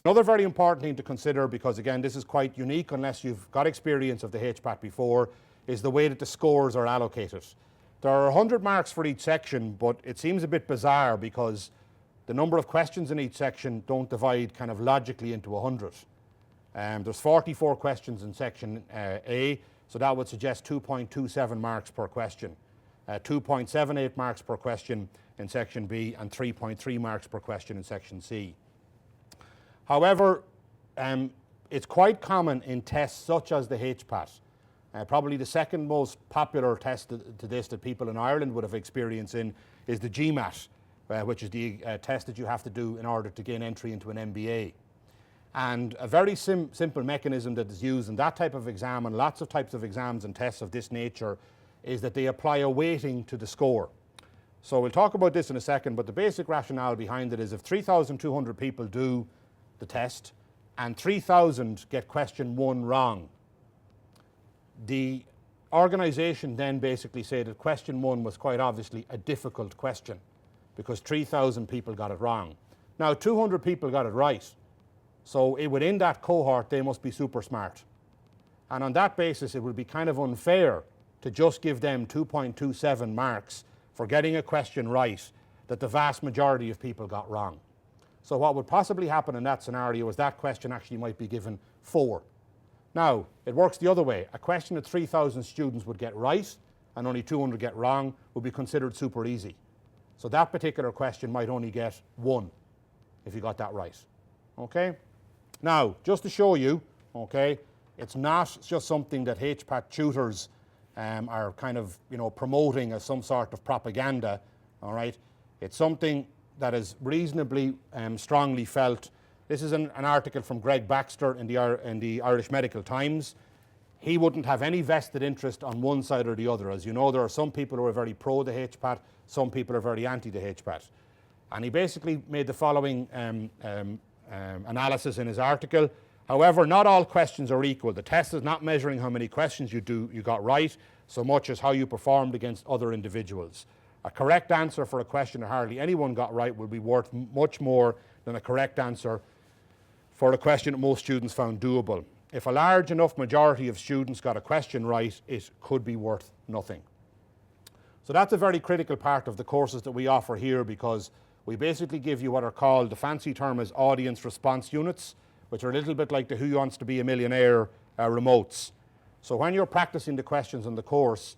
Another very important thing to consider, because again this is quite unique unless you've got experience of the HPAT before, is the way that the scores are allocated. There are 100 marks for each section, but it seems a bit bizarre because the number of questions in each section don't divide kind of logically into 100. There's 44 questions in section A, so that would suggest 2.27 marks per question. 2.78 marks per question in section B and 3.3 marks per question in section C. However, it's quite common in tests such as the HPAT. Probably the second most popular test to this that people in Ireland would have experience in is the GMAT, which is the test that you have to do in order to gain entry into an MBA. And a very simple mechanism that is used in that type of exam and lots of types of exams and tests of this nature is that they apply a weighting to the score. So we'll talk about this in a second, but the basic rationale behind it is if 3,200 people do the test and 3,000 get question 1 wrong, the organisation then basically say that question 1 was quite obviously a difficult question because 3,000 people got it wrong. Now 200 people got it right, so within that cohort they must be super smart. And on that basis it would be kind of unfair to just give them 2.27 marks for getting a question right that the vast majority of people got wrong. So what would possibly happen in that scenario is that question actually might be given 4. Now, it works the other way. A question that 3,000 students would get right and only 200 get wrong would be considered super easy. So that particular question might only get 1 if you got that right. Okay? Now, just to show you, okay, it's not just something that HPAT tutors are kind of, promoting as some sort of propaganda, all right? It's something that is reasonably strongly felt. This is an article from Greg Baxter in the Irish Medical Times. He wouldn't have any vested interest on one side or the other. As you know, there are some people who are very pro the HPAT, some people are very anti the HPAT. And he basically made the following analysis in his article. However, not all questions are equal. The test is not measuring how many questions you got right, so much as how you performed against other individuals. A correct answer for a question that hardly anyone got right will be worth much more than a correct answer for a question that most students found doable. If a large enough majority of students got a question right, it could be worth nothing. So that's a very critical part of the courses that we offer here, because we basically give you what are called, the fancy term is audience response units, which are a little bit like the Who Wants to Be a Millionaire remotes. So when you're practicing the questions in the course,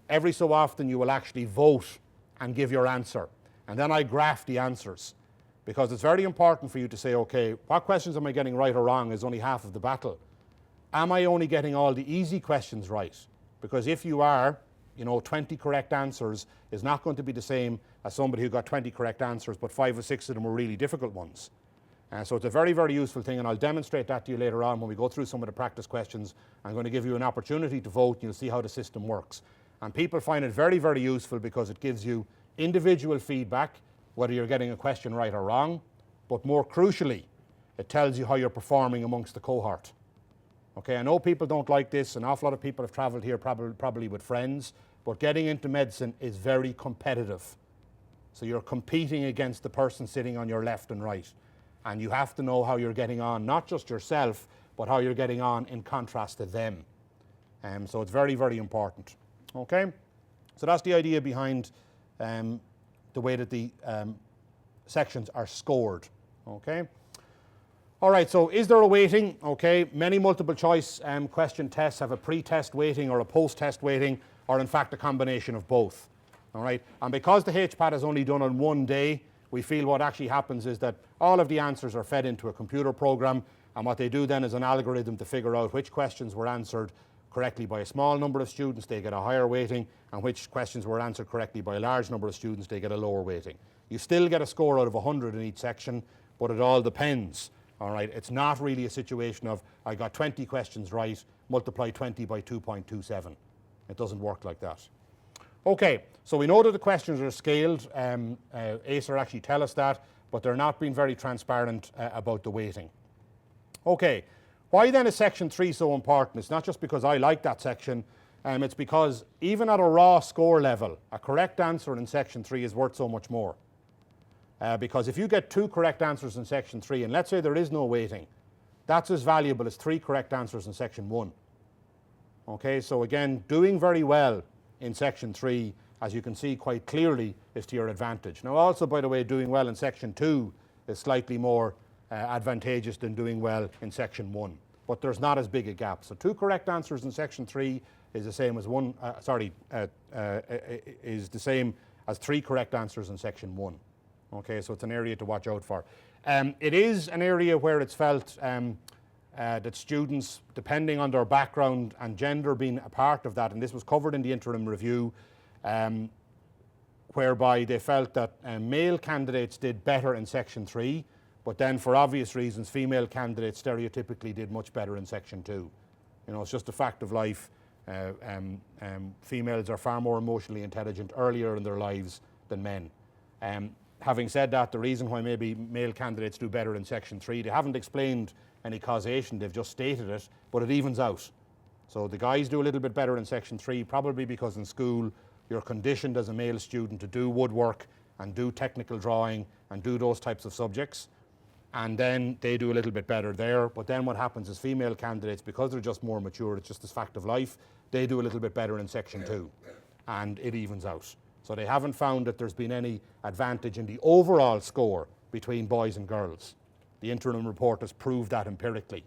every so often you will actually vote and give your answer. And then I graph the answers, because it's very important for you to say, okay, what questions am I getting right or wrong is only half of the battle. Am I only getting all the easy questions right? Because if you are, 20 correct answers is not going to be the same as somebody who got 20 correct answers, but 5 or 6 of them were really difficult ones. So it's a very, very useful thing, and I'll demonstrate that to you later on when we go through some of the practice questions. I'm going to give you an opportunity to vote, and you'll see how the system works. And people find it very, very useful because it gives you individual feedback, whether you're getting a question right or wrong, but more crucially, it tells you how you're performing amongst the cohort. Okay, I know people don't like this. An awful lot of people have travelled here probably with friends, but getting into medicine is very competitive. So you're competing against the person sitting on your left and right. And you have to know how you're getting on, not just yourself, but how you're getting on in contrast to them. So it's very, very important. Okay? So that's the idea behind the way that the sections are scored. Okay? All right, so is there a weighting? Okay, many multiple choice question tests have a pre-test weighting or a post-test weighting, or in fact a combination of both. All right, and because the HPAT is only done on one day, we feel what actually happens is that all of the answers are fed into a computer program, and what they do then is an algorithm to figure out which questions were answered correctly by a small number of students, they get a higher weighting, and which questions were answered correctly by a large number of students, they get a lower weighting. You still get a score out of 100 in each section, but it all depends. All right, it's not really a situation of I got 20 questions right, multiply 20 by 2.27. It doesn't work like that. Okay, so we know that the questions are scaled. ACER actually tell us that, but they're not being very transparent about the weighting. Okay, why then is section 3 so important? It's not just because I like that section, it's because even at a raw score level, a correct answer in section 3 is worth so much more. because if you get 2 correct answers in section 3, and let's say there is no weighting, that's as valuable as 3 correct answers in section 1. Okay, so again, doing very well in section 3, as you can see quite clearly, is to your advantage. Now also, by the way, doing well in section 2 is slightly more advantageous than doing well in section 1, but there's not as big a gap. So 2 correct answers in section 3 is the same as is the same as 3 correct answers in section 1. Okay, so it's an area to watch out for. It is an area where it's felt that students, depending on their background and gender being a part of that, and this was covered in the interim review, whereby they felt that male candidates did better in section 3, but then for obvious reasons female candidates stereotypically did much better in section 2. You know, it's just a fact of life. Females are far more emotionally intelligent earlier in their lives than men. Having said that, the reason why maybe male candidates do better in section 3, they haven't explained any causation, they've just stated it, but it evens out. So the guys do a little bit better in section 3, probably because in school you're conditioned as a male student to do woodwork and do technical drawing and do those types of subjects, and then they do a little bit better there. But then what happens is female candidates, because they're just more mature, it's just this fact of life, they do a little bit better in section 2, and it evens out. So they haven't found that there's been any advantage in the overall score between boys and girls. The interim report has proved that empirically,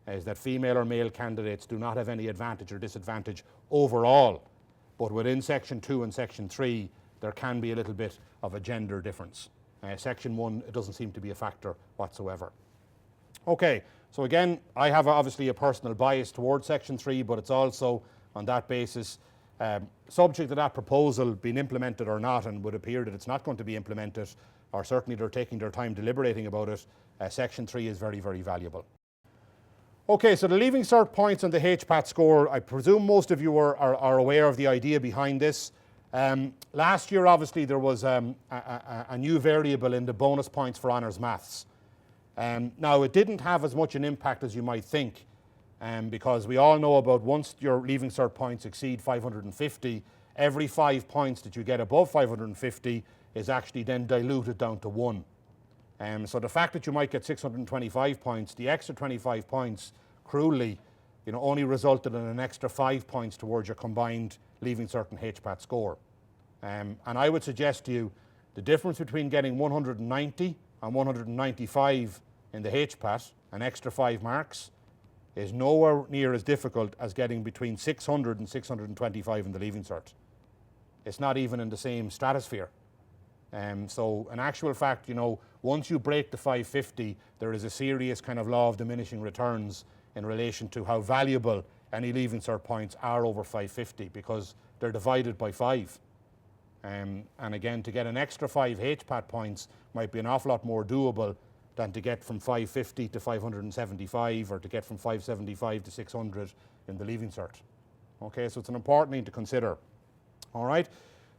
is that female or male candidates do not have any advantage or disadvantage overall, but within section 2 and section 3 there can be a little bit of a gender difference. Section 1, it doesn't seem to be a factor whatsoever. Okay, so again, I have obviously a personal bias towards section 3, but it's also on that basis, subject to that proposal being implemented or not, and would appear that it's not going to be implemented, or certainly they're taking their time deliberating about it, section 3 is very, very valuable. Okay, so the Leaving Cert points and the HPAT score, I presume most of you are aware of the idea behind this. Last year, obviously, there was a new variable in the bonus points for honours maths. Now, it didn't have as much an impact as you might think, because we all know about once your Leaving Cert points exceed 550, every 5 points that you get above 550 is actually then diluted down to 1. So the fact that you might get 625 points, the extra 25 points, cruelly, you know, only resulted in an extra 5 points towards your combined Leaving Cert and HPAT score. And I would suggest to you the difference between getting 190 and 195 in the HPAT, an extra 5 marks, is nowhere near as difficult as getting between 600 and 625 in the Leaving Cert. It's not even in the same stratosphere. So in actual fact, you know, once you break the 550, there is a serious kind of law of diminishing returns in relation to how valuable any Leaving Cert points are over 550, because they're divided by 5. And again, to get an extra 5 HPAT points might be an awful lot more doable than to get from 550 to 575, or to get from 575 to 600 in the Leaving Cert. Okay, so it's an important thing to consider. All right.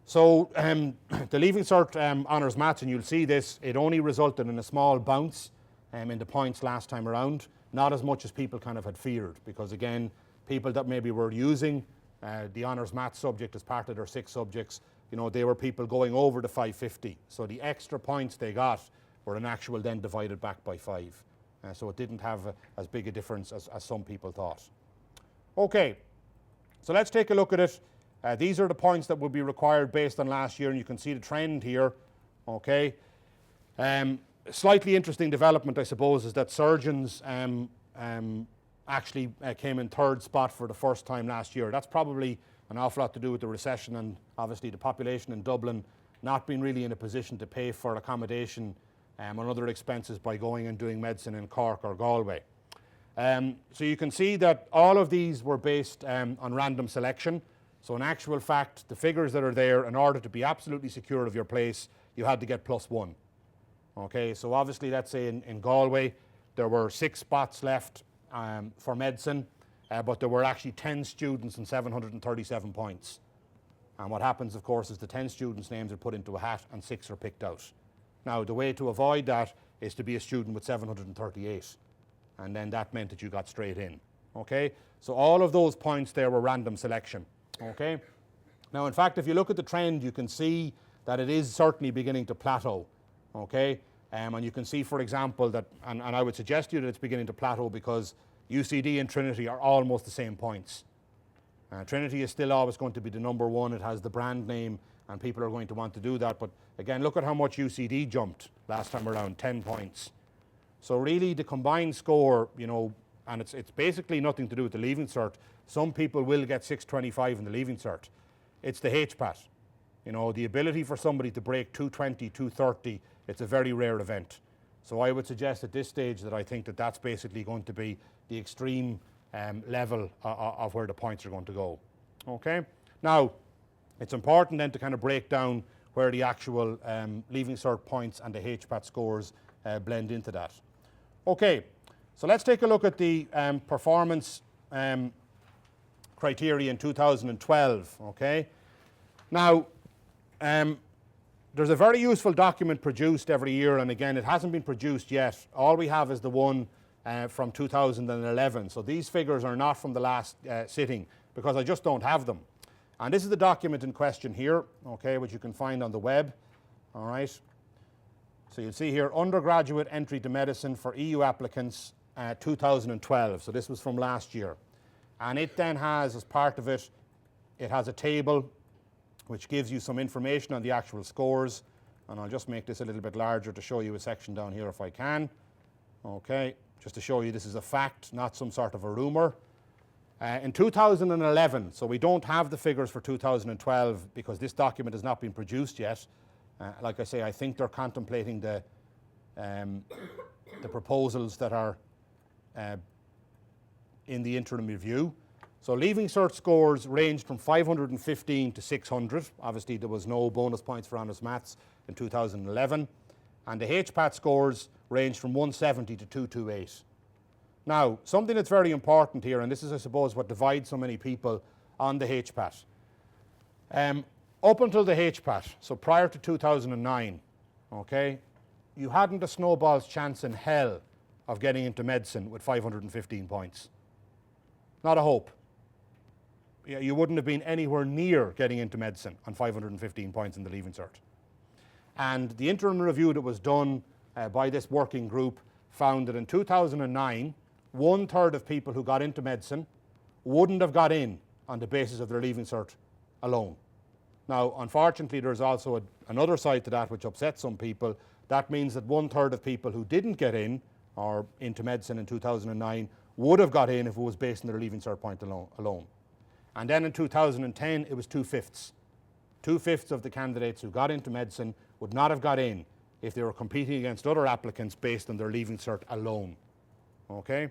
So the Leaving Cert honours maths, and you'll see this, it only resulted in a small bounce in the points last time around, not as much as people kind of had feared, because again, people that maybe were using the honours maths subject as part of their 6 subjects, you know, they were people going over the 550. So the extra points they got were an actual then divided back by 5. So it didn't have as big a difference as some people thought. Okay, so let's take a look at it. These are the points that will be required based on last year, and you can see the trend here. Okay, slightly interesting development, I suppose, is that surgeons actually came in 3rd spot for the first time last year. That's probably an awful lot to do with the recession, and obviously the population in Dublin not being really in a position to pay for accommodation and other expenses by going and doing medicine in Cork or Galway. So you can see that all of these were based on random selection. So in actual fact, the figures that are there, in order to be absolutely secure of your place, you had to get +1. Okay, so obviously, let's say in Galway, there were 6 spots left for medicine, but there were actually 10 students and 737 points. And what happens, of course, is the 10 students' names are put into a hat and 6 are picked out. Now, the way to avoid that is to be a student with 738. And then that meant that you got straight in. Okay, so all of those points there were random selection. Okay, now in fact, if you look at the trend, you can see that it is certainly beginning to plateau. okay? And you can see, for example, that, and I would suggest to you that it's beginning to plateau because UCD and Trinity are almost the same points. Trinity is still always going to be the number one. It has the brand name, and people are going to want to do that. But again, look at how much UCD jumped last time around, 10 points. So really, the combined score, you know, and it's basically nothing to do with the Leaving Cert. Some people will get 625 in the Leaving Cert. It's the HPAT. You know, the ability for somebody to break 220, 230, it's a very rare event. So I would suggest at this stage that I think that that's basically going to be the extreme level of where the points are going to go. Okay? Now, it's important then to kind of break down where the actual Leaving Cert points and the HPAT scores blend into that. Okay, so let's take a look at the performance criteria in 2012, okay? Now, there's a very useful document produced every year, and again, it hasn't been produced yet. All we have is the one from 2011. So these figures are not from the last sitting because I just don't have them. And this is the document in question here, okay, which you can find on the web, all right? So you'll see here, undergraduate entry to medicine for EU applicants 2012. So this was from last year. And it then has, as part of it, it has a table which gives you some information on the actual scores. And I'll just make this a little bit larger to show you a section down here if I can. Okay, just to show you this is a fact, not some sort of a rumour. In 2011, so we don't have the figures for 2012 because this document has not been produced yet. Like I say, I think they're contemplating the proposals that are in the interim review. So Leaving Cert scores ranged from 515 to 600. Obviously, there was no bonus points for honest maths in 2011. And the HPAT scores ranged from 170 to 228. Now, something that's very important here, and this is, I suppose, what divides so many people on the HPAT. Up until the HPAT, so prior to 2009, okay, you hadn't a snowball's chance in hell of getting into medicine with 515 points. Not a hope. You wouldn't have been anywhere near getting into medicine on 515 points in the Leaving Cert. And the interim review that was done by this working group found that in 2009, 1/3 of people who got into medicine wouldn't have got in on the basis of their Leaving Cert alone. Now, unfortunately, there's also another side to that which upsets some people. That means that 1/3 of people who didn't get in or into medicine in 2009 would have got in if it was based on their Leaving Cert point alone. And then in 2010, it was 2/5. 2/5 of the candidates who got into medicine would not have got in if they were competing against other applicants based on their Leaving Cert alone. Okay?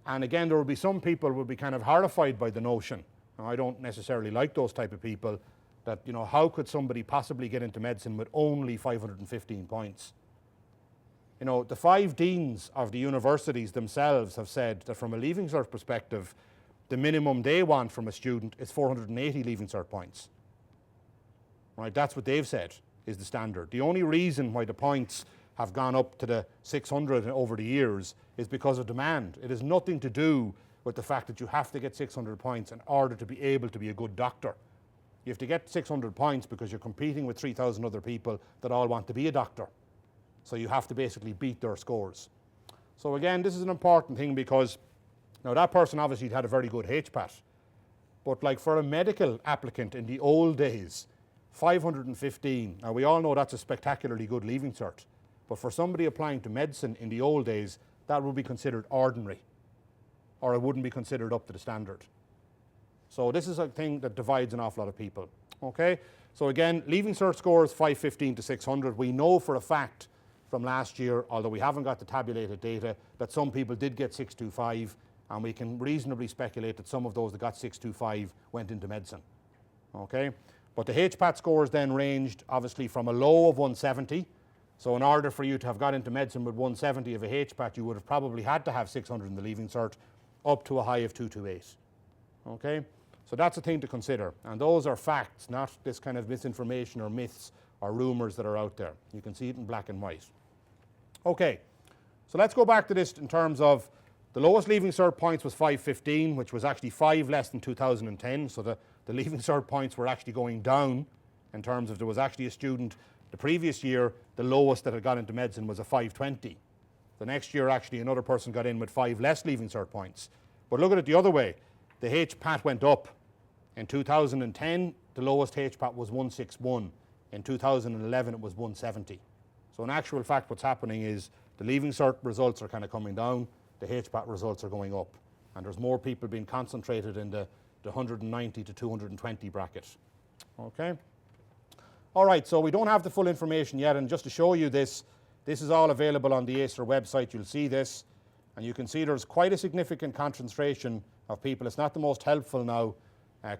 And again, there will be some people who will be kind of horrified by the notion. Now, I don't necessarily like those type of people, that, you know, how could somebody possibly get into medicine with only 515 points? You know, the 5 deans of the universities themselves have said that from a Leaving Cert perspective, the minimum they want from a student is 480 Leaving Cert points. Right, that's what they've said is the standard. The only reason why the points have gone up to the 600 over the years is because of demand. It has nothing to do with the fact that you have to get 600 points in order to be able to be a good doctor. You have to get 600 points because you're competing with 3,000 other people that all want to be a doctor. So you have to basically beat their scores. So again, this is an important thing because now that person obviously had a very good HPAT, but like for a medical applicant in the old days, 515, now we all know that's a spectacularly good Leaving Cert, but for somebody applying to medicine in the old days, that would be considered ordinary, or it wouldn't be considered up to the standard. So this is a thing that divides an awful lot of people, okay? So again, Leaving Cert scores 515 to 600. We know for a fact from last year, although we haven't got the tabulated data, that some people did get 625, and we can reasonably speculate that some of those that got 625 went into medicine, okay? But the HPAT scores then ranged obviously from a low of 170. So in order for you to have got into medicine with 170 of a HPAT, you would have probably had to have 600 in the Leaving Cert, up to a high of 228, okay? So that's a thing to consider. And those are facts, not this kind of misinformation or myths or rumours that are out there. You can see it in black and white. Okay, so let's go back to this in terms of the lowest Leaving Cert points was 515, which was actually 5 less than 2010. So the Leaving Cert points were actually going down in terms of there was actually a student The previous year, the lowest that had got into medicine was a 520. The next year, actually, another person got in with 5 less Leaving Cert points. But look at it the other way. The HPAT went up. In 2010, the lowest HPAT was 161. In 2011, it was 170. So in actual fact, what's happening is the Leaving Cert results are kind of coming down, the HPAT results are going up. And there's more people being concentrated in the 190 to 220 bracket. Okay? All right, so we don't have the full information yet, and just to show you this, this is all available on the Acer website. You'll see this, and you can see there's quite a significant concentration of people. It's not the most helpful now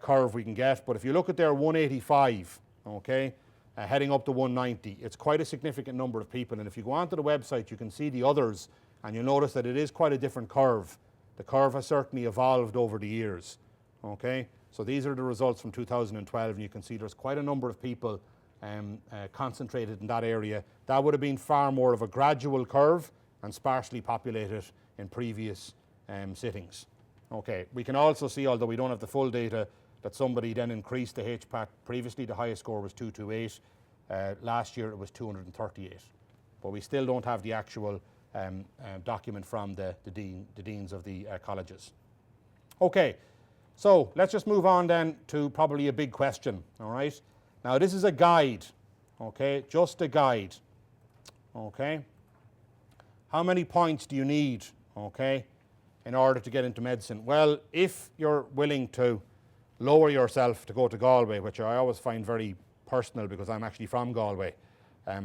curve we can get, but if you look at their 185, okay, heading up to 190, it's quite a significant number of people. And if you go onto the website, you can see the others, and you'll notice that it is quite a different curve. The curve has certainly evolved over the years, okay? So these are the results from 2012, and you can see there's quite a number of people concentrated in that area. That would have been far more of a gradual curve and sparsely populated in previous sittings. Okay, we can also see, although we don't have the full data, that somebody then increased the HPAT. Previously the highest score was 228, last year it was 238. But we still don't have the actual document from the deans of the colleges. Okay, so let's just move on then to probably a big question, all right? Now this is a guide, okay, just a guide, okay? How many points do you need, okay, in order to get into medicine? Well, if you're willing to lower yourself to go to Galway, which I always find very personal because I'm actually from Galway.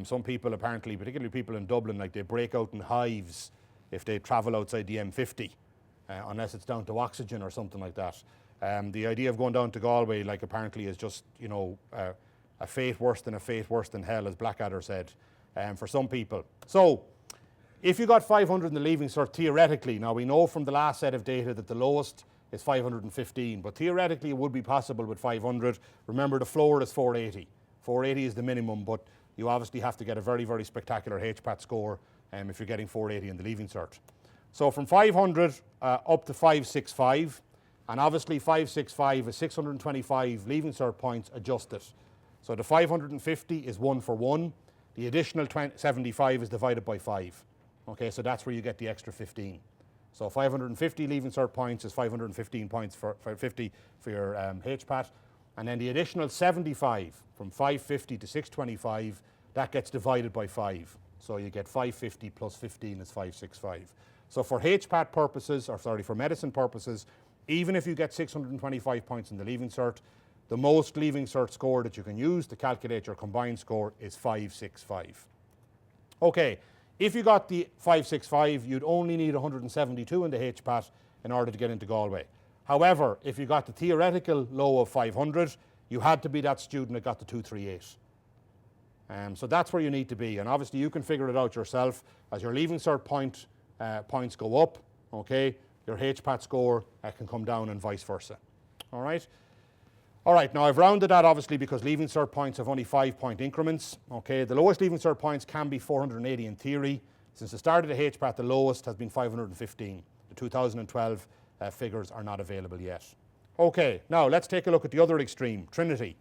Some people apparently, particularly people in Dublin, like they break out in hives if they travel outside the M50, unless it's down to oxygen or something like that. The idea of going down to Galway, like apparently is just, you know, a fate worse than hell, as Blackadder said, for some people. So, if you got 500 in the Leaving Cert, theoretically, now we know from the last set of data that the lowest is 515, but theoretically it would be possible with 500. Remember, the floor is 480. 480 is the minimum, but you obviously have to get a very, very spectacular HPAT score if you're getting 480 in the Leaving Cert. So from 500 up to 565, and obviously 565 is 625 Leaving Cert points adjusted. So the 550 is 1 for 1. The additional 75 is divided by 5. Okay, so that's where you get the extra 15. So 550 Leaving Cert points is 515 points for 50 for your HPAT. And then the additional 75 from 550 to 625, that gets divided by 5. So you get 550 plus 15 is 565. So for HPAT purposes, or sorry, for medicine purposes, even if you get 625 points in the Leaving Cert, the most Leaving Cert score that you can use to calculate your combined score is 565. Okay, if you got the 565, you'd only need 172 in the HPAT in order to get into Galway. However, if you got the theoretical low of 500, you had to be that student that got the 238. So that's where you need to be, and obviously you can figure it out yourself. As your Leaving Cert points go up, okay, your HPAT score can come down and vice versa. All right? All right, now I've rounded that obviously because Leaving Cert points have only 5-point increments. Okay, the lowest Leaving Cert points can be 480 in theory. Since the start of the HPAT, the lowest has been 515. The 2012 figures are not available yet. Okay, now let's take a look at the other extreme, Trinity.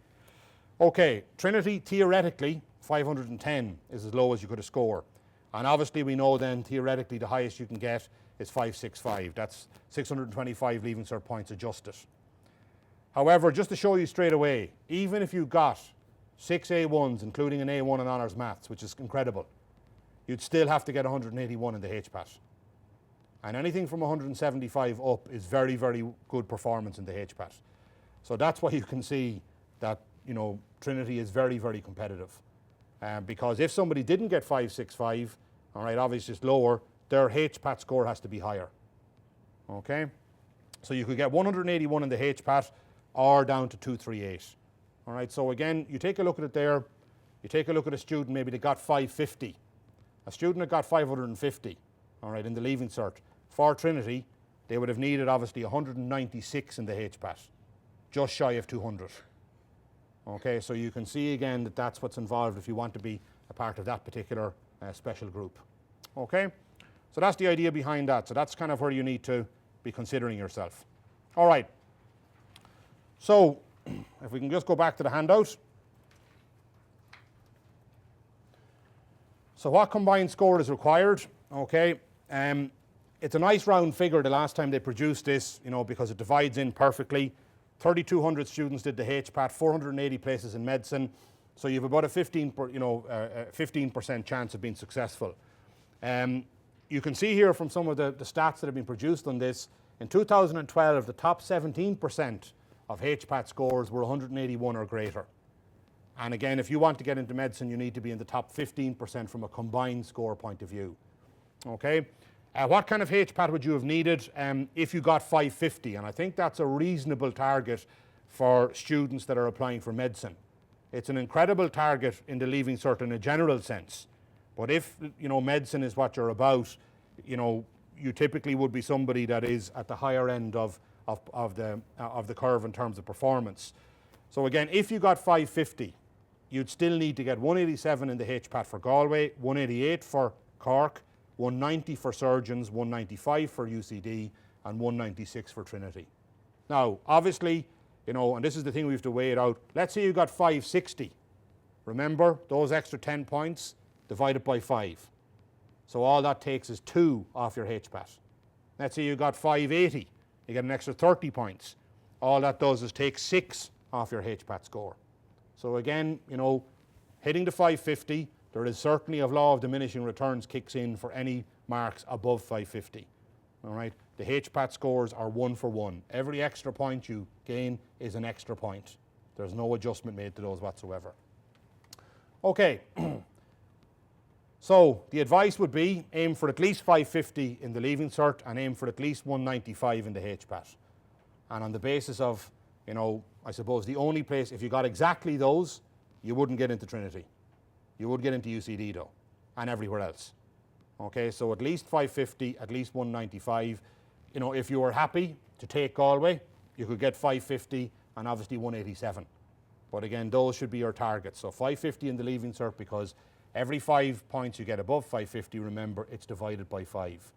Okay, Trinity theoretically 510 is as low as you could have scored. And obviously we know then theoretically the highest you can get is 565. That's 625 Leaving Cert points adjusted. However, just to show you straight away, even if you got 6 A1s, including an A1 in Honours Maths, which is incredible, you'd still have to get 181 in the HPAT. And anything from 175 up is very, very good performance in the HPAT. So that's why you can see that, you know, Trinity is very, very competitive. Because if somebody didn't get 565, all right, obviously it's lower, their HPAT score has to be higher. Okay? So you could get 181 in the HPAT, or down to 238. All right, so again, you take a look at it there, you take a look at a student maybe that got 550, a student that got 550, all right, in the Leaving Cert. For Trinity, they would have needed obviously 196 in the HPAT, just shy of 200. Okay, so you can see again that that's what's involved if you want to be a part of that particular special group. Okay, so that's the idea behind that. So that's kind of where you need to be considering yourself. All right. So, if we can just go back to the handout. So what combined score is required? Okay, it's a nice round figure the last time they produced this, you know, because it divides in perfectly. 3,200 students did the HPAT, 480 places in medicine, so you have about a 15% chance of being successful. You can see here from some of the stats that have been produced on this, in 2012 the top 17% of HPAT scores were 181 or greater. And again, if you want to get into medicine, you need to be in the top 15% from a combined score point of view. Okay, what kind of HPAT would you have needed if you got 550? And I think that's a reasonable target for students that are applying for medicine. It's an incredible target in the Leaving Cert in a general sense. But if, you know, medicine is what you're about, you know, you typically would be somebody that is at the higher end of the curve in terms of performance. So again, if you got 550, you'd still need to get 187 in the HPAT for Galway, 188 for Cork, 190 for surgeons, 195 for UCD, and 196 for Trinity. Now, obviously, you know, and this is the thing we have to weigh it out. Let's say you got 560. Remember, those extra 10 points divided by 5. So all that takes is 2 off your HPAT. Let's say you got 580. You get an extra 30 points. All that does is take 6 off your HPAT score. So again, you know, hitting the 550, there is certainly a law of diminishing returns kicks in for any marks above 550. All right, the HPAT scores are 1 for 1. Every extra point you gain is an extra point. There's no adjustment made to those whatsoever. Okay, so the advice would be aim for at least 550 in the Leaving Cert and aim for at least 195 in the HPAT. And on the basis of, you know, I suppose the only place, if you got exactly those, you wouldn't get into Trinity. You would get into UCD though, and everywhere else. Okay, so at least 550, at least 195. You know, if you were happy to take Galway, you could get 550 and obviously 187. But again, those should be your targets. So 550 in the Leaving Cert, because every 5 points you get above 550, remember, it's divided by 5.